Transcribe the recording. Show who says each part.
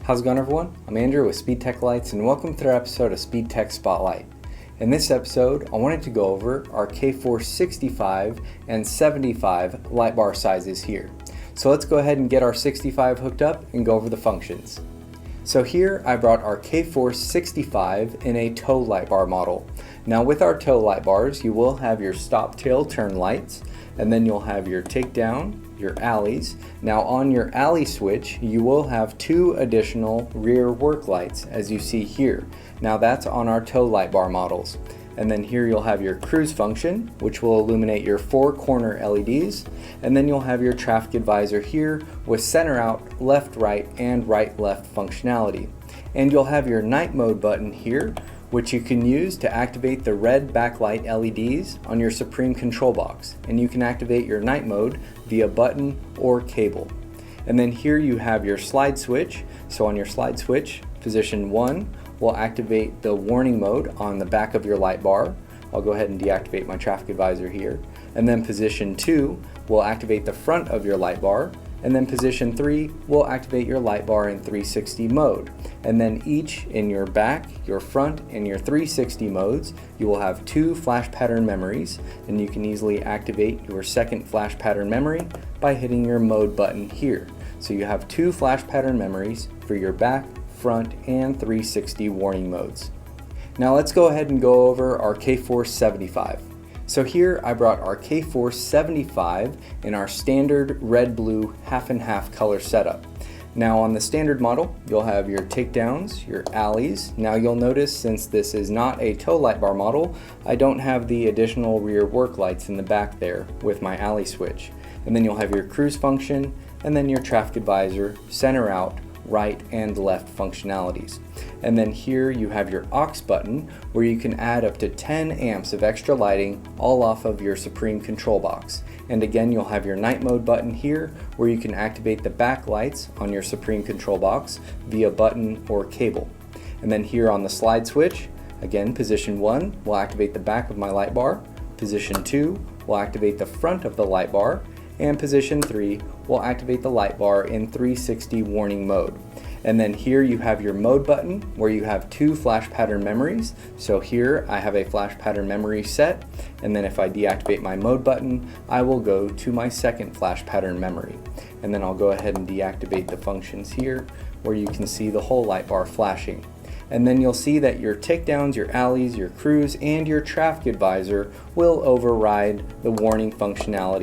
Speaker 1: How's it going, everyone? I'm Andrew with SpeedTech Lights, and welcome to another episode of SpeedTech SpotLight. In this episode, I wanted to go over our K4 65 and 75 light bar sizes here. So let's go ahead and get our 65 hooked up and go over the functions. So here I brought our K4 65 in a tow light bar model. Now with our tow light bars, you will have your stop tail turn lights, and then you'll have your takedown, your alleys. Now on your alley switch, you will have two additional rear work lights as you see here. Now that's on our tow light bar models. And then here you'll have your cruise function, which will illuminate your four corner LEDs. And then you'll have your traffic advisor here with center out, left right, and right left functionality. And you'll have your night mode button here, which you can use to activate the red backlight LEDs on your Supreme control box. And you can activate your night mode via button or cable. And then here you have your slide switch. So on your slide switch, position 1 will activate the warning mode on the back of your light bar. I'll go ahead and deactivate my traffic advisor here. And then position 2 will activate the front of your light bar. And then position 3 will activate your light bar in 360 mode. And then each in your back, your front, and your 360 modes, you will have two flash pattern memories, and you can easily activate your second flash pattern memory by hitting your mode button here. So you have two flash pattern memories for your back, front, and 360 warning modes. Now let's go ahead and go over our K4 75. So here I brought our K4 75 in our standard red-blue half and half color setup. Now on the standard model, you'll have your takedowns, your alleys. Now you'll notice, since this is not a tow light bar model, I don't have the additional rear work lights in the back there with my alley switch. And then you'll have your cruise function, and then your traffic advisor, center out, right and left functionalities. And then here you have your aux button, where you can add up to 10 amps of extra lighting all off of your Supreme control box. And again, you'll have your night mode button here, where you can activate the back lights on your Supreme control box via button or cable. And then here on the slide switch, again, position 1 will activate the back of my light bar, position 2 will activate the front of the light bar, and position 3 will activate the light bar in 360 warning mode. And then here you have your mode button, where you have two flash pattern memories. So here I have a flash pattern memory set, and then if I deactivate my mode button, I will go to my second flash pattern memory. And then I'll go ahead and deactivate the functions here, where you can see the whole light bar flashing. And then you'll see that your takedowns, your alleys, your cruise, and your traffic advisor will override the warning functionality